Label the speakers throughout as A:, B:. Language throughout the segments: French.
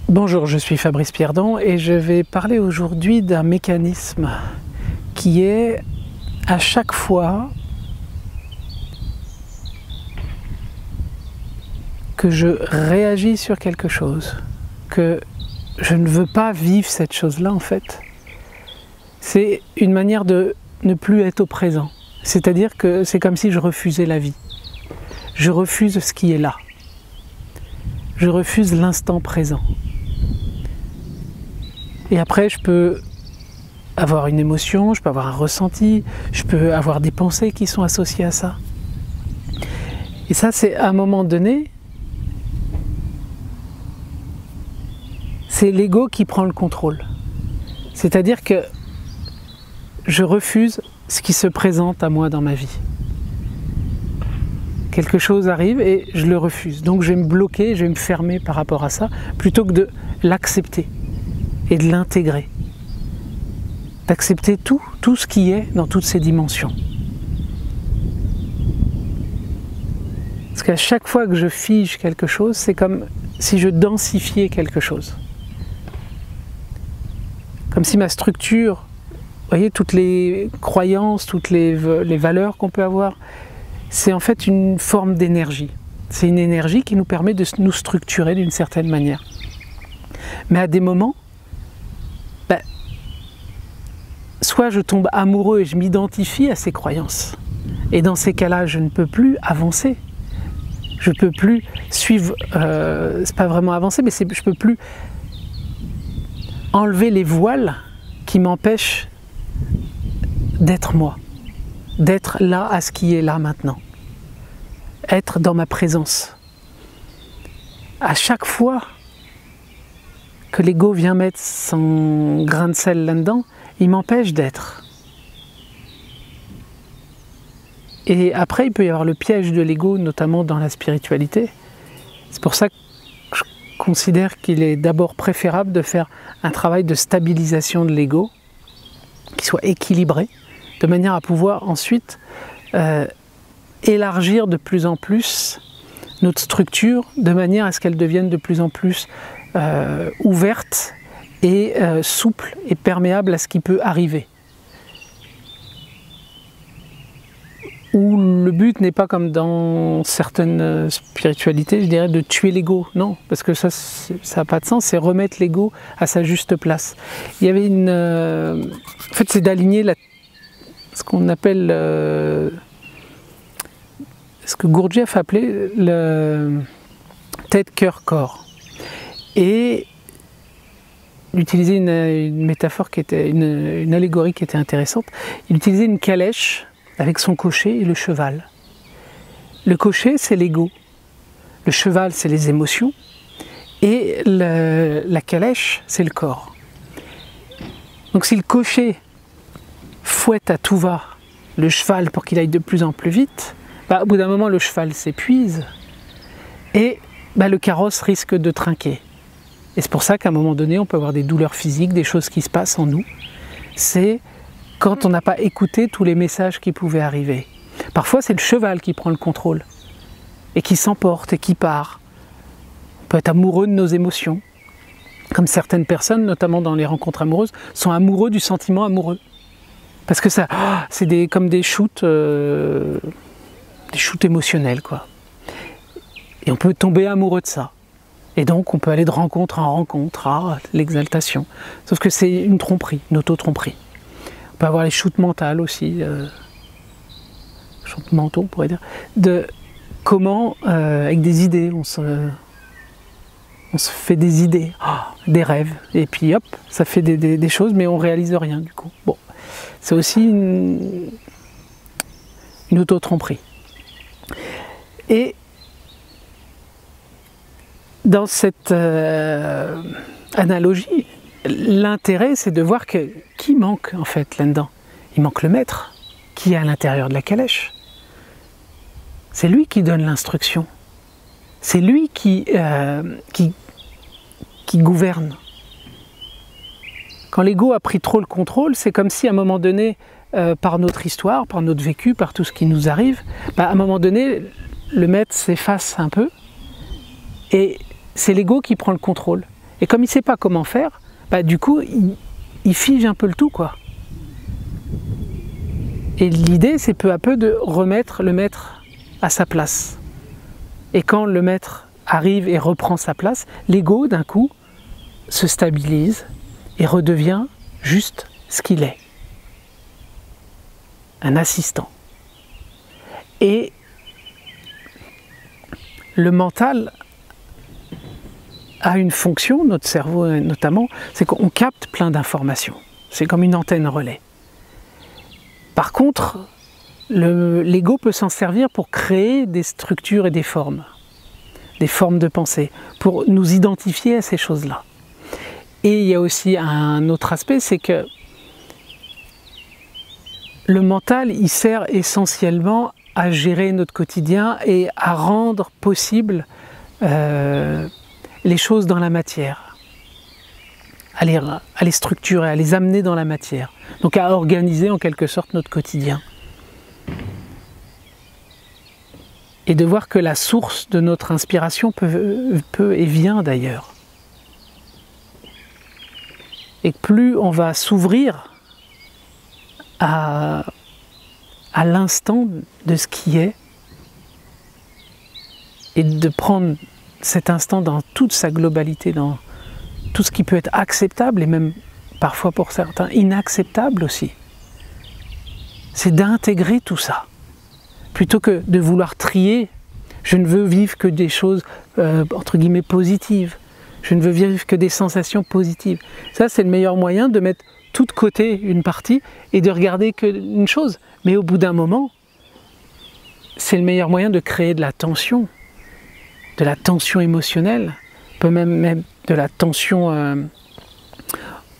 A: Bonjour, je suis Fabrice Pierdon et je vais parler aujourd'hui d'un mécanisme qui est à chaque fois que je réagis sur quelque chose, que je ne veux pas vivre cette chose-là en fait, c'est une manière de ne plus être au présent. C'est-à-dire que c'est comme si je refusais la vie. Je refuse ce qui est là. Je refuse l'instant présent. Et après, je peux avoir une émotion, je peux avoir un ressenti, je peux avoir des pensées qui sont associées à ça. Et ça, c'est à un moment donné, c'est l'ego qui prend le contrôle. C'est-à-dire que je refuse ce qui se présente à moi dans ma vie. Quelque chose arrive et je le refuse. Donc je vais me bloquer, je vais me fermer par rapport à ça, plutôt que de l'accepter et de l'intégrer. D'accepter tout ce qui est dans toutes ces dimensions. Parce qu'à chaque fois que je fige quelque chose, c'est comme si je densifiais quelque chose. Comme si ma structure, vous voyez, toutes les croyances, toutes les valeurs qu'on peut avoir, c'est en fait une forme d'énergie. C'est une énergie qui nous permet de nous structurer d'une certaine manière. Mais à des moments, soit je tombe amoureux et je m'identifie à ces croyances. Et dans ces cas-là, je ne peux plus avancer. Je ne peux plus suivre, c'est pas vraiment avancer, mais je ne peux plus enlever les voiles qui m'empêchent d'être moi. D'être là à ce qui est là maintenant. Être dans ma présence. À chaque fois que l'ego vient mettre son grain de sel là-dedans, il m'empêche d'être. Et après, il peut y avoir le piège de l'ego, notamment dans la spiritualité. C'est pour ça que je considère qu'il est d'abord préférable de faire un travail de stabilisation de l'ego, qui soit équilibré, de manière à pouvoir ensuite élargir de plus en plus notre structure, de manière à ce qu'elle devienne de plus en plus ouverte et souple et perméable à ce qui peut arriver. Où le but n'est pas comme dans certaines spiritualités, je dirais, de tuer l'ego. Non, parce que ça n'a pas de sens, c'est remettre l'ego à sa juste place. Il y avait une... en fait, c'est d'aligner ce qu'on appelle... ce que Gurdjieff appelait le tête, cœur, corps. Et utiliser une métaphore qui était une allégorie qui était intéressante. Il utilisait une calèche avec son cocher et le cheval. Le cocher, c'est l'ego. Le cheval, c'est les émotions. Et la calèche, c'est le corps. Donc si le cocher fouette à tout va le cheval pour qu'il aille de plus en plus vite, au bout d'un moment, le cheval s'épuise et le carrosse risque de trinquer. Et c'est pour ça qu'à un moment donné, on peut avoir des douleurs physiques, des choses qui se passent en nous. C'est quand on n'a pas écouté tous les messages qui pouvaient arriver. Parfois, c'est le cheval qui prend le contrôle et qui s'emporte et qui part. On peut être amoureux de nos émotions. Comme certaines personnes, notamment dans les rencontres amoureuses, sont amoureux du sentiment amoureux. Parce que ça, c'est comme des shoots émotionnels, quoi. Et on peut tomber amoureux de ça. Et donc, on peut aller de rencontre en rencontre, à l'exaltation. Sauf que c'est une tromperie, une auto-tromperie. On peut avoir les shoots mentales aussi, shoots mentaux, on pourrait dire, de comment, avec des idées, on se fait des idées, des rêves, et puis hop, ça fait des choses, mais on réalise rien du coup. Bon, c'est aussi une auto-tromperie. Et dans cette analogie, l'intérêt c'est de voir qui manque en fait là-dedans. Il manque le maître qui est à l'intérieur de la calèche. C'est lui qui donne l'instruction. C'est lui qui gouverne. Quand l'ego a pris trop le contrôle, c'est comme si à un moment donné, par notre histoire, par notre vécu, par tout ce qui nous arrive, à un moment donné, le maître s'efface un peu et c'est l'ego qui prend le contrôle. Et comme il ne sait pas comment faire, bah, du coup, il fige un peu le tout, quoi. Et l'idée, c'est peu à peu de remettre le maître à sa place. Et quand le maître arrive et reprend sa place, l'ego, d'un coup, se stabilise et redevient juste ce qu'il est. Un assistant. Et le mental a une fonction, notre cerveau notamment, c'est qu'on capte plein d'informations. C'est comme une antenne relais. Par contre, l'ego peut s'en servir pour créer des structures et des formes de pensée, pour nous identifier à ces choses-là. Et il y a aussi un autre aspect, c'est que le mental, il sert essentiellement à gérer notre quotidien et à rendre possible les choses dans la matière, à les structurer, à les amener dans la matière, donc à organiser en quelque sorte notre quotidien. Et de voir que la source de notre inspiration peut et vient d'ailleurs. Et plus on va s'ouvrir à l'instant de ce qui est, et de prendre cet instant dans toute sa globalité, dans tout ce qui peut être acceptable, et même parfois pour certains inacceptable aussi, c'est d'intégrer tout ça. Plutôt que de vouloir trier, je ne veux vivre que des choses entre guillemets positives, je ne veux vivre que des sensations positives. Ça, c'est le meilleur moyen de mettre tout de côté une partie et de regarder qu'une chose. Mais au bout d'un moment, c'est le meilleur moyen de créer de la tension émotionnelle, peut même de la tension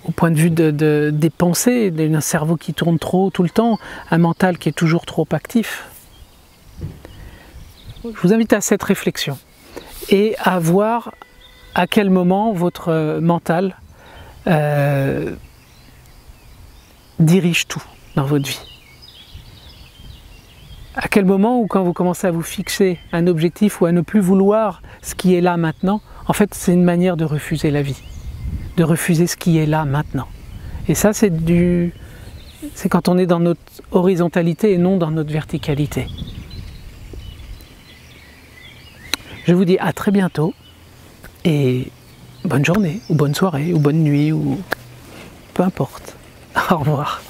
A: au point de vue des pensées, d'un cerveau qui tourne trop tout le temps, un mental qui est toujours trop actif. Je vous invite à cette réflexion et à voir à quel moment votre mental dirige tout dans votre vie. À quel moment, ou quand vous commencez à vous fixer un objectif ou à ne plus vouloir ce qui est là maintenant, en fait c'est une manière de refuser la vie, de refuser ce qui est là maintenant. Et ça c'est quand on est dans notre horizontalité et non dans notre verticalité. Je vous dis à très bientôt et bonne journée, ou bonne soirée, ou bonne nuit, ou peu importe. Au revoir.